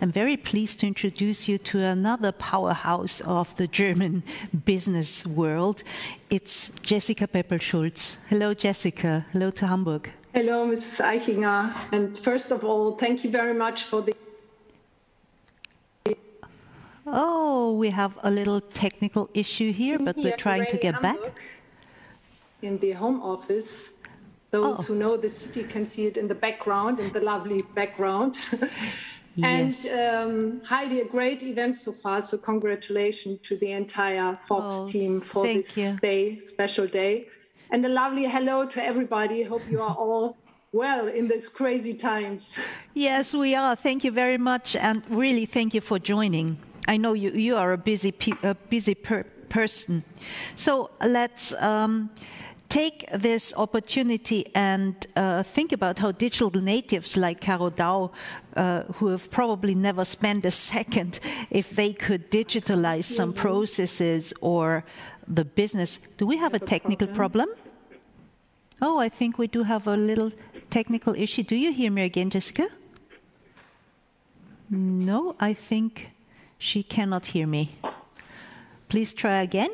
I'm very pleased to introduce you to another powerhouse of the German business world. It's Jessica Peppel-Schulz. Hello, Jessica. Hello to Hamburg. Hello, Mrs. Eichinger. And first of all, thank you very much for the... Oh, we have a little technical issue here, but we're trying to get back. In the home office, those who know the city can see it in the background, in the lovely background. Yes. And Heidi, a great event so far, so congratulations to the entire Forbes team for this day, special day. And a lovely hello to everybody. Hope you are all well in these crazy times. Yes, we are. Thank you very much. And really, thank you for joining. I know you are a busy person. So let's take this opportunity and think about how digital natives like Caro Dau, who have probably never spent a second if they could digitalize some processes or the business. Do we have a technical problem? Oh, I think we do have a little technical issue. Do you hear me again, Jessica? No, I think she cannot hear me. Please try again.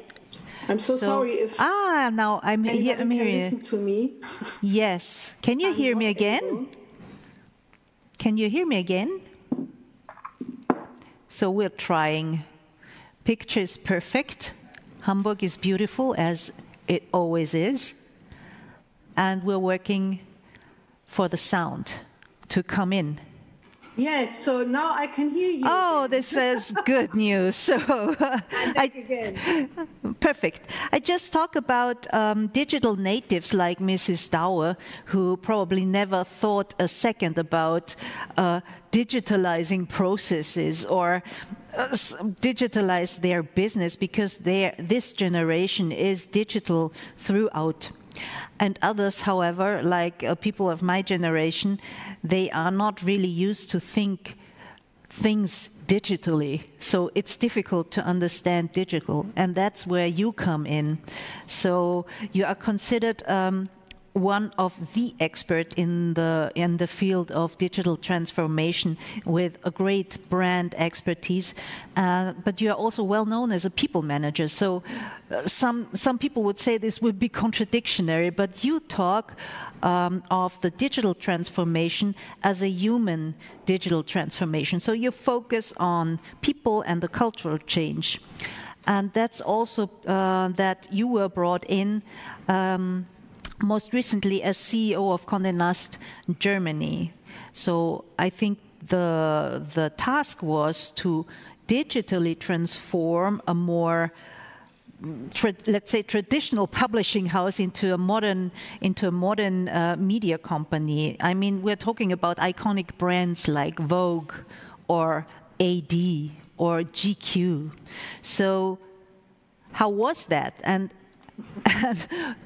I'm so sorry if... now I'm hearing you. Listen to me. Yes. Can you hear me again? Can you hear me again? So we're trying. Picture is perfect. Hamburg is beautiful, as it always is. And we're working for the sound to come in. Yes, so now I can hear you. Oh, this is good news. So, perfect. I just talk about digital natives like Mrs. Dauer, who probably never thought a second about digitalizing processes or digitalize their business, because this generation is digital throughout. And others, however, like people of my generation, they are not really used to think things digitally. So it's difficult to understand digital. And that's where you come in. So you are considered one of the experts in the field of digital transformation with a great brand expertise, but you are also well known as a people manager. So some people would say this would be contradictory, but you talk of the digital transformation as a human digital transformation. So you focus on people and the cultural change, and that's also that you were brought in most recently as CEO of Condé Nast Germany. So I think the task was to digitally transform a more, let's say, traditional publishing house into a modern media company. I mean, we're talking about iconic brands like Vogue or AD or GQ. So how was that? And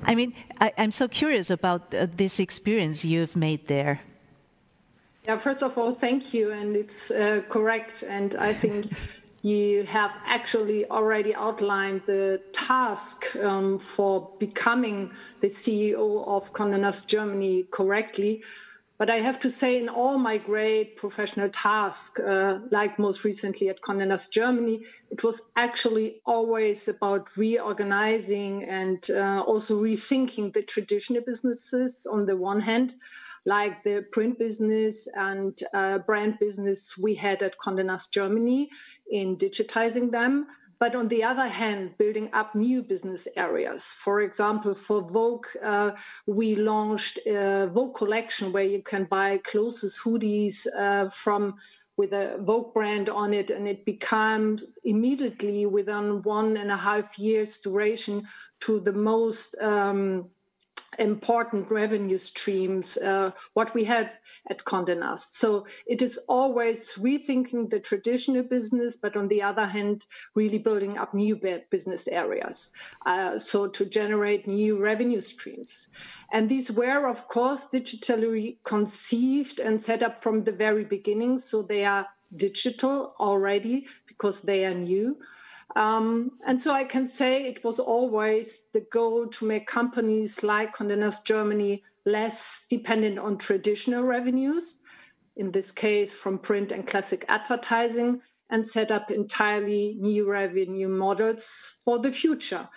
I mean, I'm so curious about this experience you've made there. Yeah, first of all, thank you. And it's correct. And I think you have actually already outlined the task for becoming the CEO of Condé Nast Germany correctly. But I have to say, in all my great professional tasks, like most recently at Condé Nast Germany, it was actually always about reorganizing and also rethinking the traditional businesses on the one hand, like the print business and brand business we had at Condé Nast Germany, in digitizing them. But on the other hand, building up new business areas. For example, for Vogue, we launched a Vogue collection where you can buy clothes, hoodies with a Vogue brand on it, and it becomes immediately within 1.5 years duration to the most important revenue streams, what we had at Condé Nast. So it is always rethinking the traditional business, but on the other hand, really building up new business areas, so to generate new revenue streams. And these were, of course, digitally conceived and set up from the very beginning. So they are digital already because they are new. And so I can say it was always the goal to make companies like Condé Nast Germany less dependent on traditional revenues, in this case from print and classic advertising, and set up entirely new revenue models for the future,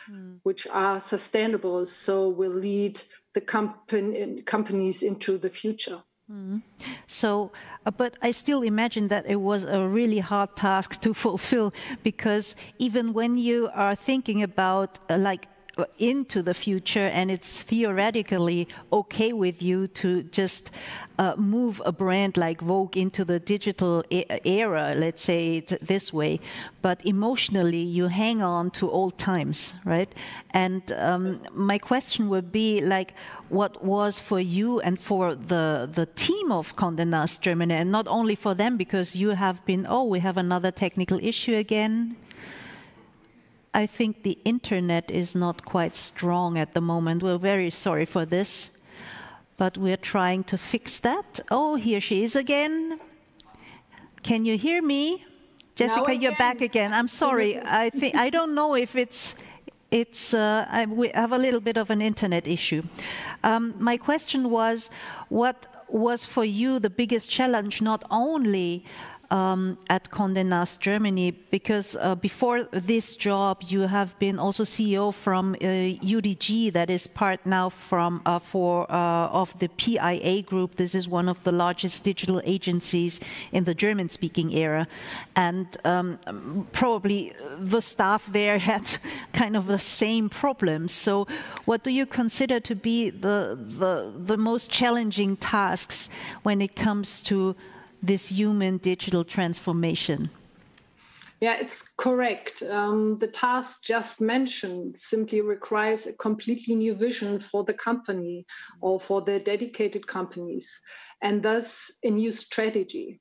which are sustainable, so will lead the companies into the future. So, but I still imagine that it was a really hard task to fulfill, because even when you are thinking about into the future, and it's theoretically okay with you to just move a brand like Vogue into the digital era, let's say it this way, but emotionally you hang on to old times, right? And my question would be what was for you and for the team of Condé Nast Germany, and not only for them, because you have been, we have another technical issue again. I think the internet is not quite strong at the moment. We're very sorry for this, but we're trying to fix that. Oh, here she is again. Can you hear me? Jessica, you're back again. I'm sorry. I don't know if we have a little bit of an internet issue. My question was, what was for you the biggest challenge, not only at Condé Nast Germany, because before this job you have been also CEO from UDG, that is part now from of the PIA group. This is one of the largest digital agencies in the German-speaking era, and probably the staff there had kind of the same problems. So, what do you consider to be the most challenging tasks when it comes to this human digital transformation? Yeah, it's correct. The task just mentioned simply requires a completely new vision for the company or for the dedicated companies, and thus a new strategy.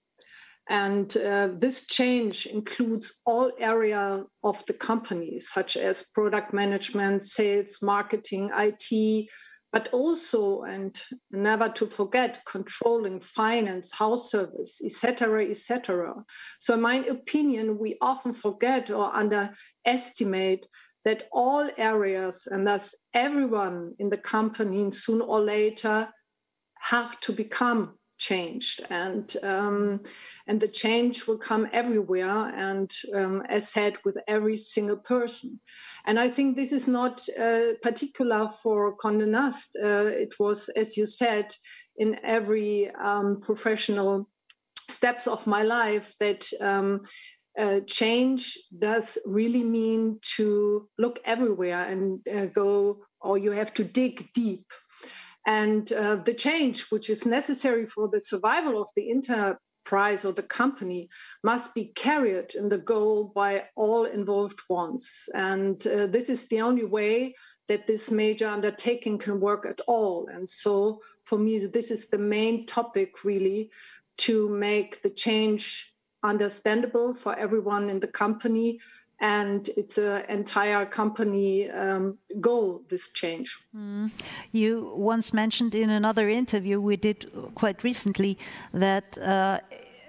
And this change includes all areas of the company, such as product management, sales, marketing, IT, but also, and never to forget, controlling finance, house service, etc., etc. So in my opinion, we often forget or underestimate that all areas, and thus everyone in the company, sooner or later have to become changed, and the change will come everywhere, and as said, with every single person. And I think this is not particular for Condé Nast. It was, as you said, in every professional steps of my life that change does really mean to look everywhere and go, or you have to dig deep. And the change, which is necessary for the survival of the enterprise or the company, must be carried in the goal by all involved ones. And this is the only way that this major undertaking can work at all. And so for me, this is the main topic, really, to make the change understandable for everyone in the company. And it's an entire company goal, this change. You once mentioned in another interview we did quite recently that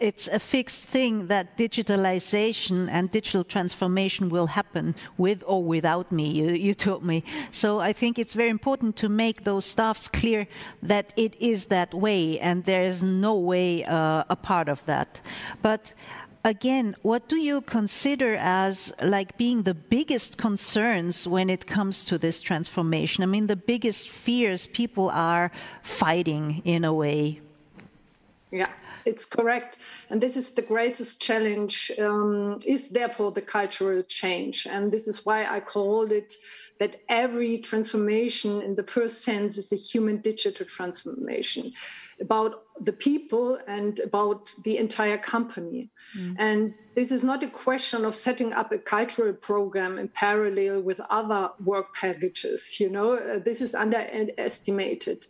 it's a fixed thing that digitalization and digital transformation will happen with or without me, you told me. So I think it's very important to make those staffs clear that it is that way and there is no way apart of that. But again, what do you consider as being the biggest concerns when it comes to this transformation? I mean, the biggest fears people are fighting in a way. Yeah, it's correct. And this is the greatest challenge, is therefore the cultural change. And this is why I called it that every transformation in the first sense is a human digital transformation about the people and about the entire company. And this is not a question of setting up a cultural program in parallel with other work packages. This is underestimated.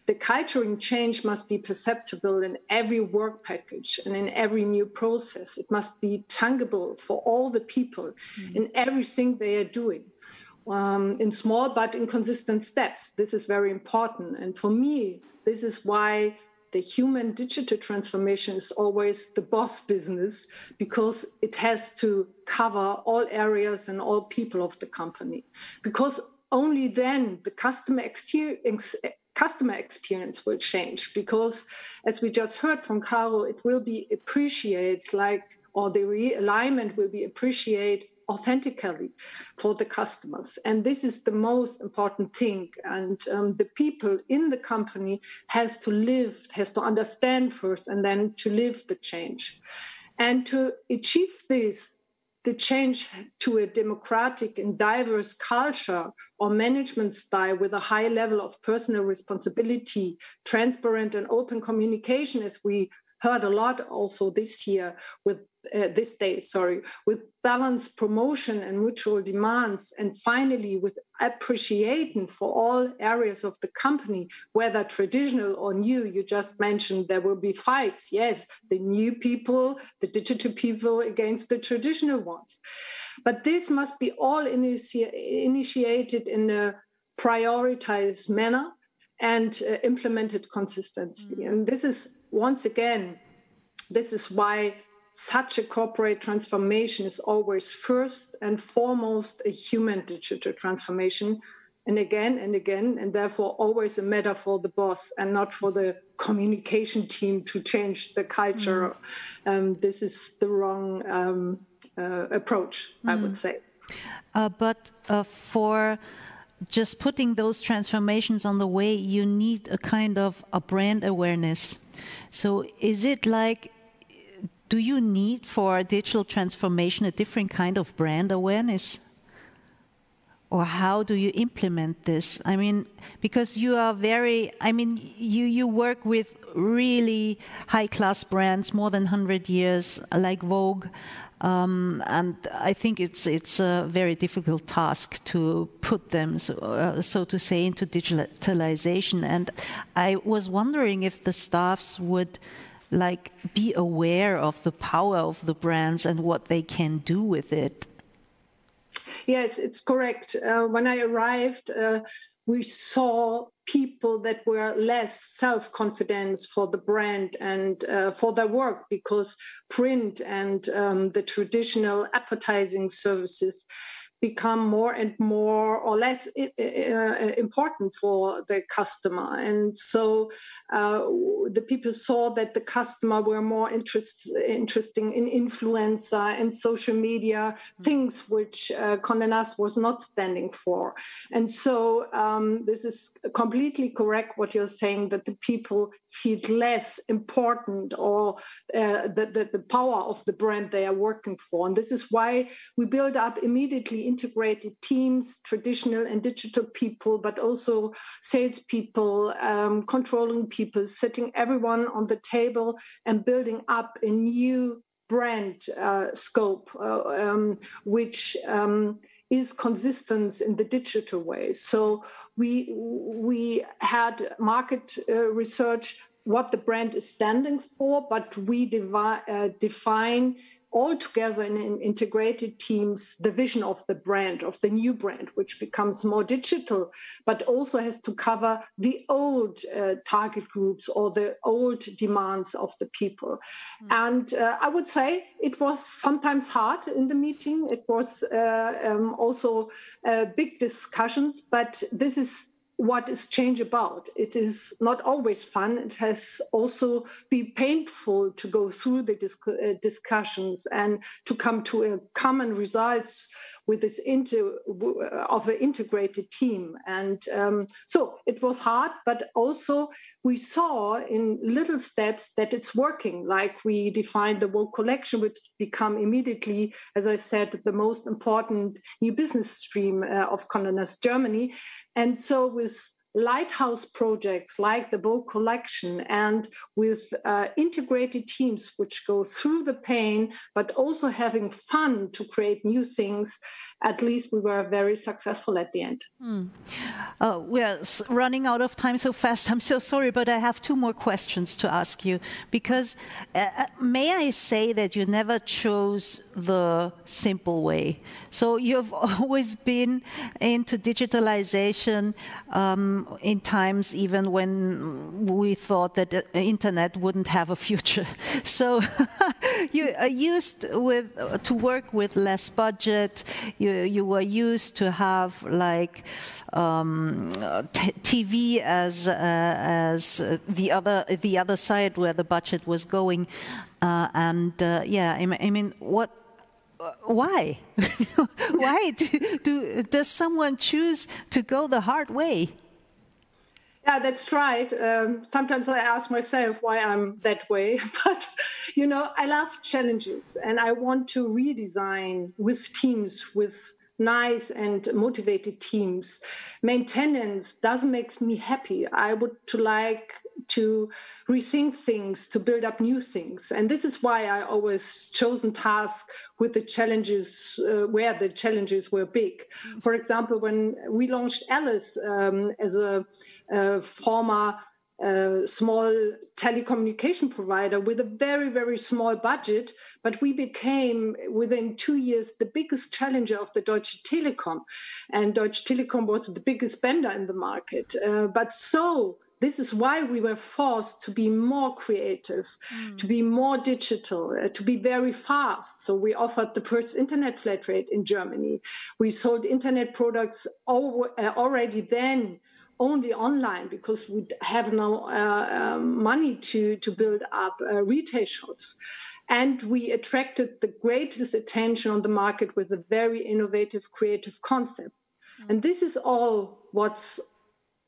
The cultural change must be perceptible in every work package and in every new process. It must be tangible for all the people in everything they are doing. In small but inconsistent steps. This is very important. And for me, this is why the human digital transformation is always the boss business, because it has to cover all areas and all people of the company. Because only then the customer customer experience will change, because as we just heard from Caro, it will be appreciated or the realignment will be appreciated authentically for the customers. And this is the most important thing. And the people in the company has to understand first, and then to live the change. And to achieve this, the change to a democratic and diverse culture or management style with a high level of personal responsibility, transparent and open communication, as we heard a lot also this year with with balanced promotion and mutual demands, and finally with appreciation for all areas of the company, whether traditional or new. You just mentioned there will be fights. Yes, the new people, the digital people against the traditional ones. But this must be all initiated in a prioritized manner and implemented consistently. And this is, once again, this is why such a corporate transformation is always first and foremost a human digital transformation, and again, and therefore always a matter for the boss and not for the communication team to change the culture. This is the wrong approach, I would say. But for just putting those transformations on the way, you need a kind of a brand awareness. So is it like, do you need for digital transformation a different kind of brand awareness? Or how do you implement this? I mean, because you are you work with really high-class brands, more than 100 years, like Vogue. And I think it's a very difficult task to put them, so to say, into digitalization. And I was wondering if the staffs would be aware of the power of the brands and what they can do with it. Yes, it's correct. When I arrived, we saw people that were less self-confident for the brand and for their work, because print and the traditional advertising services become more and more or less important for the customer. And so the people saw that the customer were more interesting in influencer and social media, things which Condé Nast was not standing for. And so this is completely correct what you're saying, that the people feel less important, or the power of the brand they are working for. And this is why we build up immediately integrated teams, traditional and digital people, but also salespeople, controlling people, sitting everyone on the table and building up a new brand scope, which is consistent in the digital way. So we had market research what the brand is standing for, but we define all together in integrated teams the vision of the brand, of the new brand, which becomes more digital, but also has to cover the old target groups or the old demands of the people. And I would say it was sometimes hard in the meeting. It was also big discussions, but this is what is change about. It is not always fun. It has also been painful to go through the discussions and to come to a common results with this of an integrated team. And so it was hard, but also we saw in little steps that it's working. Like we defined the Vogue collection, which become immediately, as I said, the most important new business stream of Condé Nast Germany. And so with lighthouse projects like the Vogue collection and with integrated teams which go through the pain, but also having fun to create new things, at least we were very successful at the end. We're running out of time so fast. I'm so sorry, but I have two more questions to ask you. Because may I say that you never chose the simple way? So you've always been into digitalization in times even when we thought that the internet wouldn't have a future. So you are used to work with less budget. You were used to have like TV as the other side where the budget was going, yeah, I mean, what? Why? Why does someone choose to go the hard way? Yeah, that's right. Sometimes I ask myself why I'm that way. But, you know, I love challenges and I want to redesign with teams, with nice and motivated teams. Maintenance doesn't make me happy. I would like to rethink things, to build up new things. And this is why I always chosen tasks with the challenges, where the challenges were big. For example, when we launched Alice as a former small telecommunication provider with a very, very small budget, but we became, within 2 years, the biggest challenger of the Deutsche Telekom. And Deutsche Telekom was the biggest spender in the market. This is why we were forced to be more creative, to be more digital, to be very fast. So we offered the first internet flat rate in Germany. We sold internet products already then only online because we have no money to build up retail shops. And we attracted the greatest attention on the market with a very innovative, creative concept. And this is what's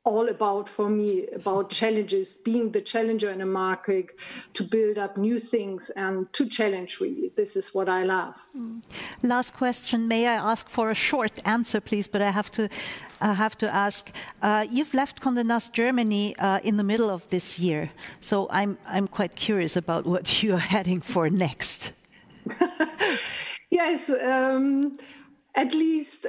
all about for me, about challenges, being the challenger in a market, to build up new things and to challenge, really. This is what I love. Last question. May I ask for a short answer, please? But I have to ask. You've left Condé Nast Germany in the middle of this year, so I'm quite curious about what you are heading for next. Yes, at least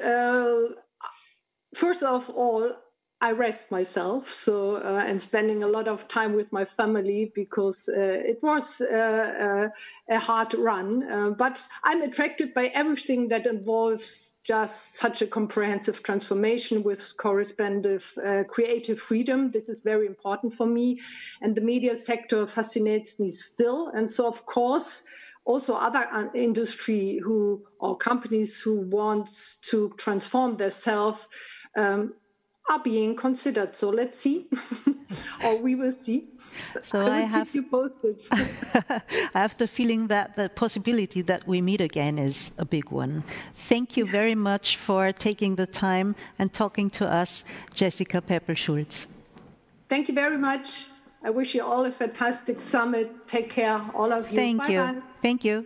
first of all, I rest myself, and spending a lot of time with my family because it was a hard run. But I'm attracted by everything that involves just such a comprehensive transformation with corresponding creative freedom. This is very important for me. And the media sector fascinates me still. And so, of course, also other industry or companies who want to transform themselves are being considered. So let's see, or we will see. So I will keep you posted. I have the feeling that the possibility that we meet again is a big one. Thank you very much for taking the time and talking to us, Jessica Peppel-Schulz. Thank you very much. I wish you all a fantastic summit. Take care, all of you. Thank you. Bye-bye. Thank you.